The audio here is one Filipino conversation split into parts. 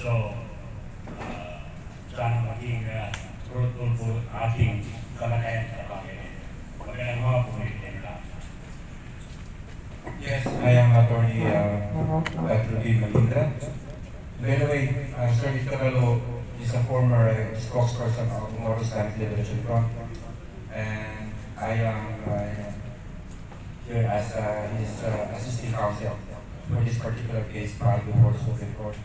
So, sana maging fruitful po ating kalagayan sa Panginoon. Magandang mga pumitin lang. Yes, I am Attorney Trudy Malindra. By the way, Sir Isabelo is a former spokesperson of North Islamic Liberation Front, and I am here as his assisting counsel for this particular case filed before the Supreme Court.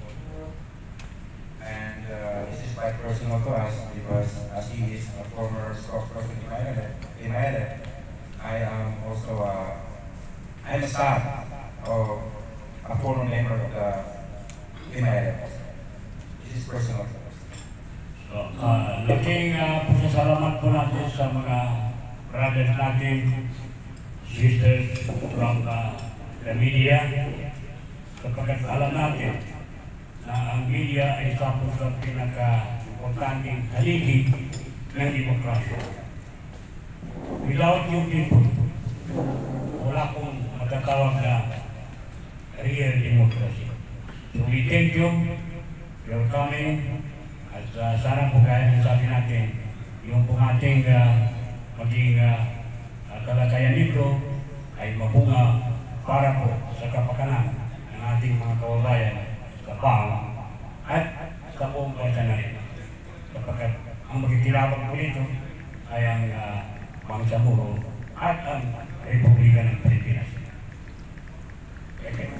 And this is quite personal to us because as he is a former spokesperson in ILF, I am also I'm a staff of a former member of the ILF. This is personal to us. So, laking pasasalamat po natin sa mga brothers natin, sisters from the media, sapagkat alam natin na ang media ay isa po sa pinaka-importanting haligi ng demokrasya. Without you people, wala pong matatawag na real democracy. So we thank you for coming at sana po kaya ng sabi natin yung pong ating maging kalagayan nito ay mabunga para po sa kapakanan ng ating mga kababayan sa PAO at sa buong bansa na rin. Kapag ang magkikilabang po nito ay ang Bangsamoro at ang Republika ng Pilipinas. Okay.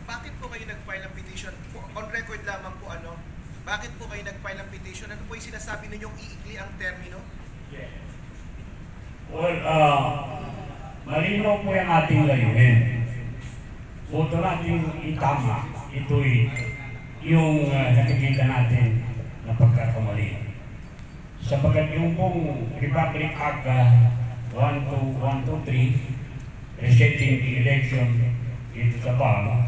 Bakit po kayo nag-file ng petition? On record lamang po bakit po kayo nag-file ng petition? Ano po yung sinasabi ninyong iikli ang termino? Yes. Well, malinaw po yung ating layunin. So ito natin itama, ito'y yung nakikita natin na pagkakamali. Sapagat yung pong Republic Act 123 resetting the election dito sa PAO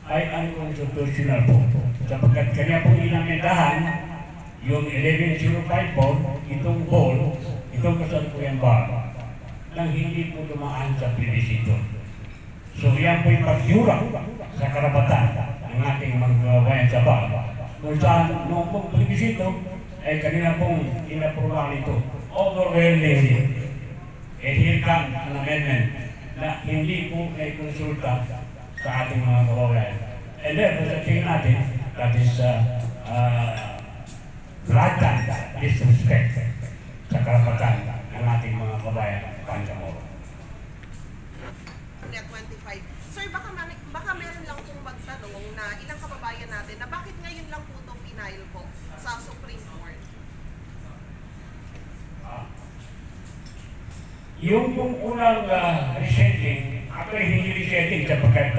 ay unconstitutional po. Sapagat kanya pong inamendahan yung 11054, itong ball, itong kasalukuyan ba, nang hindi po dumaan sa plebisito. So yan po'y pagdura sa karapatan ng ating magbabayan sa ba. Kung saan noong pong plebisito, ay kanina pong inaprobahan ito overwhelmingly. And here comes an amendment na hindi po ay konsulta sa ating mga kababayan. And then, sa tingin natin, that is blatant disrespect sa karapatan ng ating mga kababayan Bangsamoro. 25. Sir, baka meron lang pong magtanong na ilang kababayan natin na bakit ngayon lang po ito final po sa Supreme Court? Yung unang resetting, actually hindi resetting sapagkat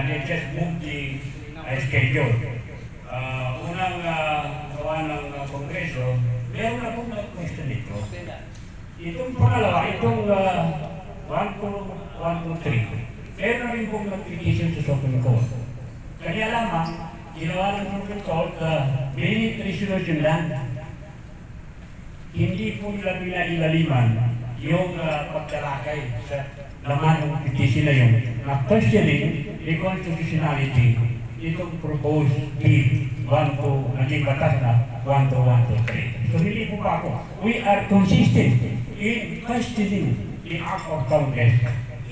they just moved the schedule. Unang gawa ng Kongreso, meron na pong question dito. Itong pangalawa, itong 123, meron na rin pong nag-petition sa Supreme Court. Kanya lamang, ginawa ng Supreme Court, minute resolution lang. Hindi po nila pinailaliman yung pagtalakay sa laman ng petition na yun, na questioning the constitutionality itong proposed bill 12, naging batas na 12123. So hindi po pa ako. We are consistent in questioning the act of Congress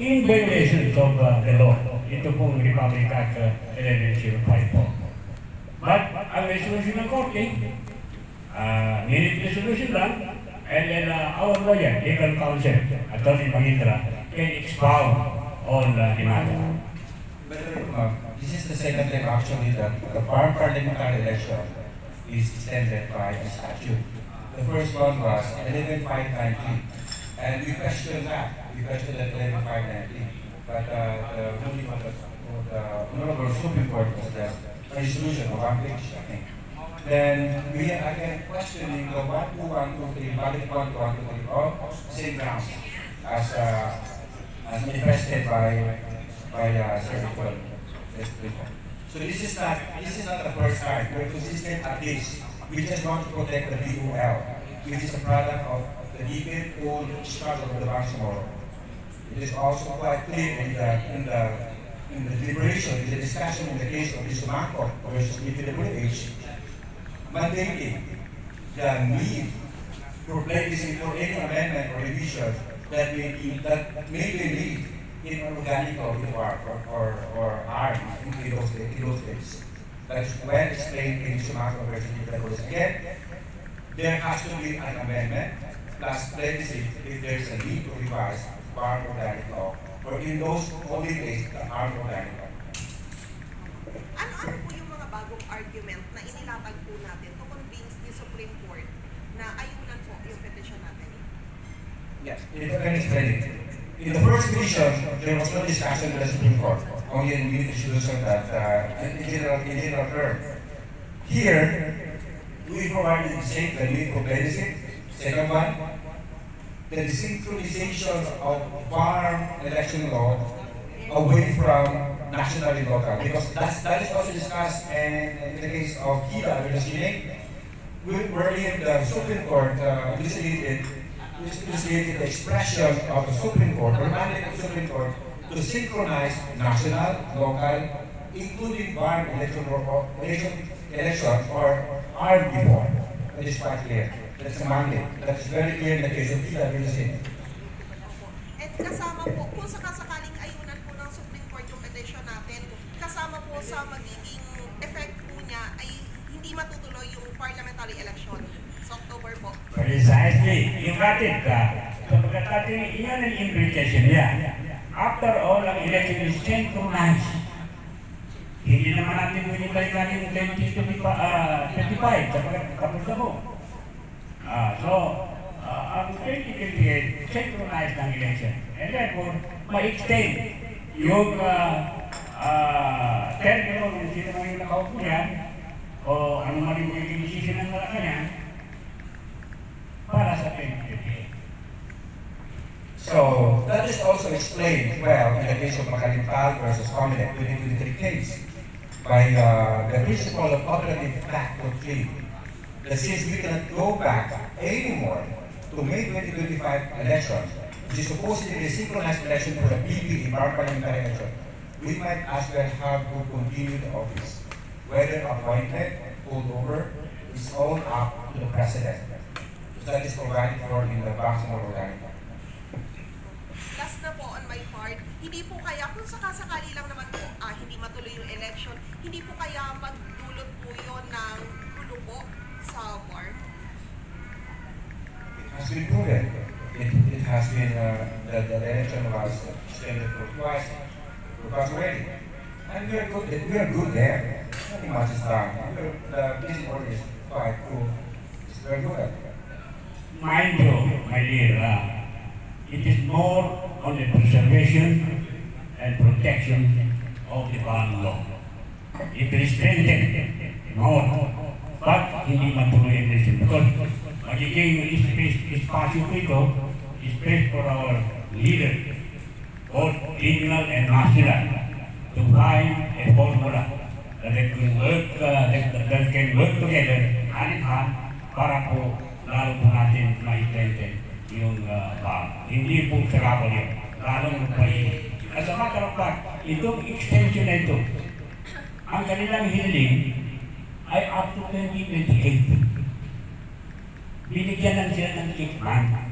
in violation of the law. Ito pong Republic Act 11054. But ang resolution ng Korte, minute resolution lang, and then our lawyer, legal counsel, Attorney Mahindra, can expound on the matter. This is the second time actually that the parliamentary election is extended by a statute. The first one was 11593, and we questioned that. We questioned that 11593, but the ruling of the Honorable Supreme Court was the resolution of one page, I think. Then we are again questioning the 12123, valid 12123, all same grounds as manifested by Sir Nicole. So this is not the first time. We're consistent at least. We just want to protect the BOL, which is a product of the decade-old struggle of the Bangsamoro. It is also quite clear in the deliberation, in the discussion in the case of Isumako versus DPWH, mandating the need for plebiscite for any amendment or revision that may be need in organic or arm in those days. That's well explained in Isumako versus DPWH. Again, there has to be an amendment plus plebiscite if there is a need to revise armed organic law, or in those holy days, the armed organic law. Ano po yung mga bagong argument na inilatag po natin to convince the Supreme Court na ayunan po yung petition natin? Yes, if I can explain it. In the first petition, there was no discussion with the Supreme Court, only in the institution that in general terms. Here, we provided the same the need for plebiscite. Second one, the desynchronization of farm election law away from national and local, because that is also discussed in the case of Kila versus Sinek, wherein the Supreme Court elucidated the expression of the Supreme Court, or mandate of the Supreme Court, to synchronize national, local, including farm election or armed reform. That is quite clear. That's a mandate. That's very clear in the case of Kila versus Sinek. At kasama po, kung sakasakaling ayunan po ng Supreme Court yung petition natin, kasama po sa magiging effect po niya ay hindi matutuloy yung parliamentary election sa October po. Precisely. Yung atin ka, sapagkat atin, iyan ang implication niya. After all, ang election is synchronized. Hindi naman natin pwede balikan yung 2025, sapagkat tapos na po. Ang 2028, synchronized ng election. And therefore, ma-extend yung termino ng sino man yung nakaupo yan, o ano man yung decision ng Malacanang, para sa 2028. So, that is also explained well in the case of Makalintal versus Comelec 2023 case by the principle of operative fact doctrine. That since we cannot go back anymore to May 2025 elections, which is supposedly a synchronized election for the PB in our parliamentary election, we might as well have to continue the office. Whether appointed, pulled over, is all up to the president. That is provided for in the Bangsamoro Organic. Last na po on my part, hindi po kaya, kung sakasakali lang naman po, hindi matuloy yung election, hindi po kaya magdulot po yun ng gulo po sa war? It has been proven. It has been, the election was extended for twice already. And we are good there. Nothing much is done. The basic order is quite cool. It's very good. Mind you, my dear, it is more on the preservation and protection of the ban law. It is strengthened more, but hindi matuloy ang election because magiging espasyo po ito, space for our leader, both regional and national, to find a formula that can work together hand in hand para po lalo po natin ma-strengthen yung hindi po sa kapal yun, lalong magpahingi. As a matter of fact, itong extension na ito, ang kanilang hiling ay up to 2028. Binigyan lang sila ng 6 months.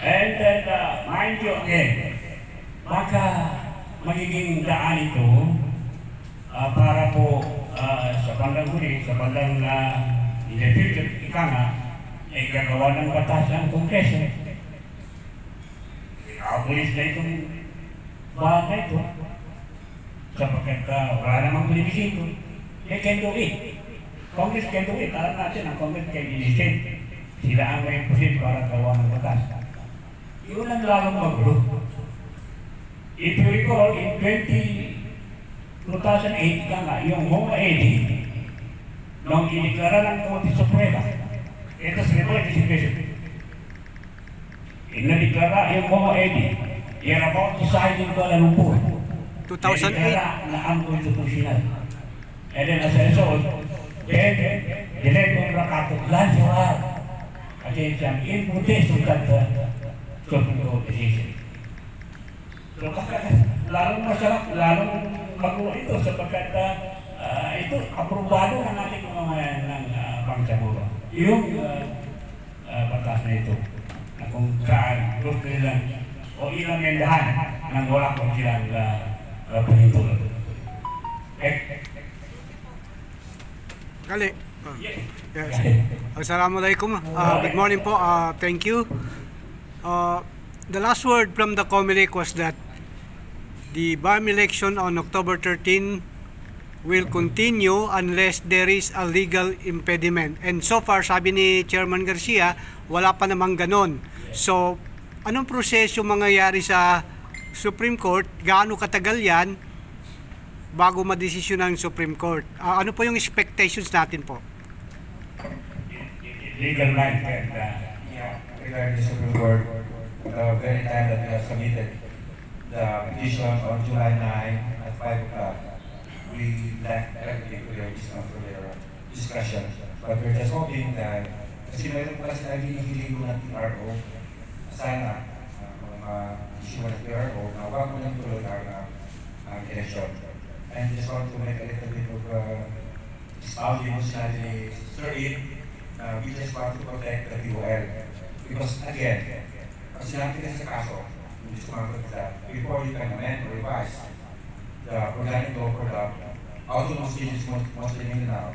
And mind you again, baka magiging daan ito para po sa bandang huli, sa bandang in the future, ika nga, ay gagawa ng batas ang Kongreso. Ikabulis na itong bagay ito. Sapagkat wala namang pinibigin ko. They can do it. Congress can do it. Alam natin, ang Congress can initiate. Sila ang may position para gawa ng batas. Yun ang lalong magulo. If you recall, in 2008 ka nga, yung HOMA AD, nung iniklara ng Korte Suprema, ito sa legislation. Inadiklara yung HOMA AD, you're about to sign in Kuala Lumpur. 2008. Na ang constitutional. And then as a result, then, diretong rakatot lang siya. Kasi siyang in protest of that Supreme Court decision. So, lalong masarap, lalong magulo ito sapagkat ito, aprobado ng ating mga ng Pangsamuro. Yung batas na ito, na kung saan gusto nilang o ilamendahan nang wala kong silang panitulad. Kali. Yes. Assalamualaikum. Good morning po. Thank you. The last word from the COMELEC was that the BARM election on October 13 will continue unless there is a legal impediment. And so far, sabi ni Chairman Garcia, wala pa namang ganon. So, anong proseso mangyayari sa Supreme Court? Gaano katagal yan bago madesisyon ng Supreme Court? Ano po yung expectations natin po? Legal right regarding the Supreme Court, the very time that we have submitted the petition on July 9 at 5 o'clock, we left everything to their discussion. But we're just hoping that, kasi mayroon po kasi tayo hinihiling ng PRO, sana issue ng PRO na huwag mo nang tuloy ang election. And just want to make a little bit of expounding on sinabi ni Sir Ed, we just want to protect the POL. Because again, ang sinabi kasi sa kaso, hindi sumagot that before you can amend or revise the organic law for the autonomous changes mostly now,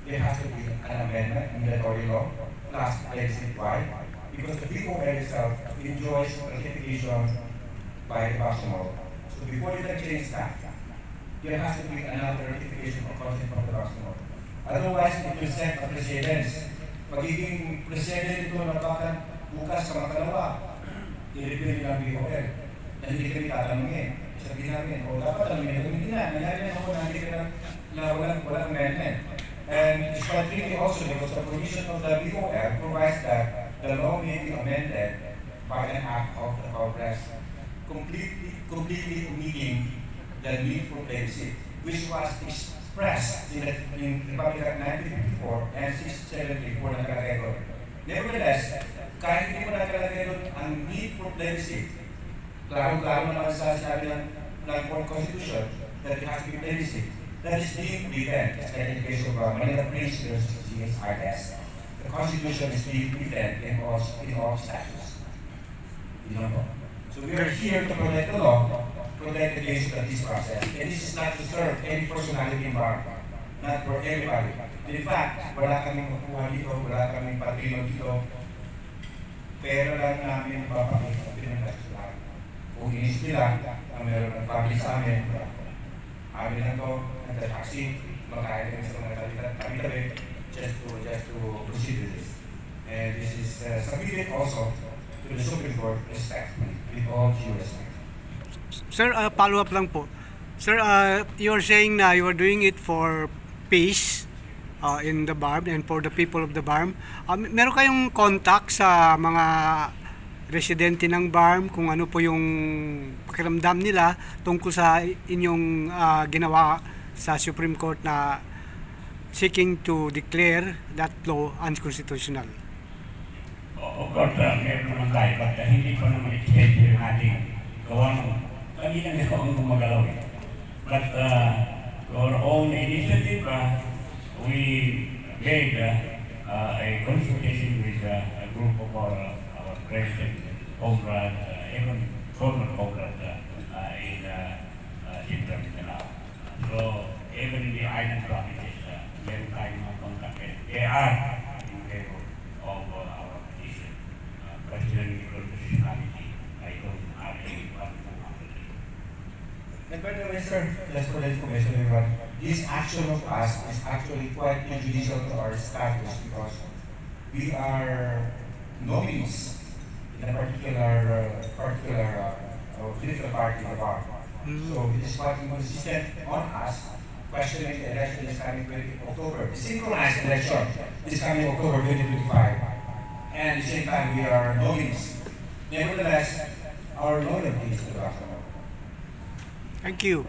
there has to be an amendment in the mandatory law plus legislative. Why? Because the POL itself enjoys ratification by the Bangsamoro. So before you can change that, there has to be another ratification of consent from the Bangsamoro. Otherwise, it will set a precedence. Magiging precedent ito na bakit bukas sa mga dalawa, i-repeal ng POL na hindi kami tatanungin. Sabihin namin, o dapat tanungin natin, hindi na, nangyari na ako na hindi ka na walang amendment. And it's quite tricky also because the provision of the POL provides that the law may be amended by an act of the Congress, completely omitting the need for plebiscite, which was expressed in Republic Act 1954 and 674 ng Kategor. Nevertheless, kahit hindi mo nakalagay doon ang need for plebiscite, klaro-klaro naman sa sabi ng Constitution that it has to be plebiscite. That is being written, as in the case of Manila Prince versus GSIS. The Constitution is being written in all statutes. You know? So we are here to protect the law, protect against this process. And this is not to serve any personality in BARM, not for everybody. In fact, wala kaming makuha dito, wala kaming patrino dito, pero lang namin ipapakita ang pinagkasuhan. Kung inis nila, ang meron ng family sa amin, amin lang ito, nagtataksi, makain kami sa mga tabi-tabi, just to proceed with this. And this is submitted also to the Supreme Court respectfully, with all due respect. Sir, follow-up lang po. Sir, you're saying na you are doing it for peace in the BARM and for the people of the BARM. Meron kayong contact sa mga residente ng BARM kung ano po yung pakiramdam nila tungkol sa inyong ginawa sa Supreme Court na seeking to declare that law unconstitutional? Of course, meron naman tayo, but hindi pa naman extend yung ating gawa ng kanina nga ang gumagalaw. But our own initiative, we made a consultation with a group of our president, comrades, even former comrades in Central Mindanao. So, even in the island provinces, meron tayong mga contact. They are in favor of our petition. Questioning the constitutionality, I don't have any problem. And by the way, sir, just for the information, everyone, this action of us is actually quite prejudicial to our status because we are nominees in a particular political party in the BARM. So it is quite inconsistent on us questioning the election is coming 20 October. The synchronized election is coming October 2025. And at the same time, we are nominees. Nevertheless, our loyalty is to the Bangsamoro. Thank you.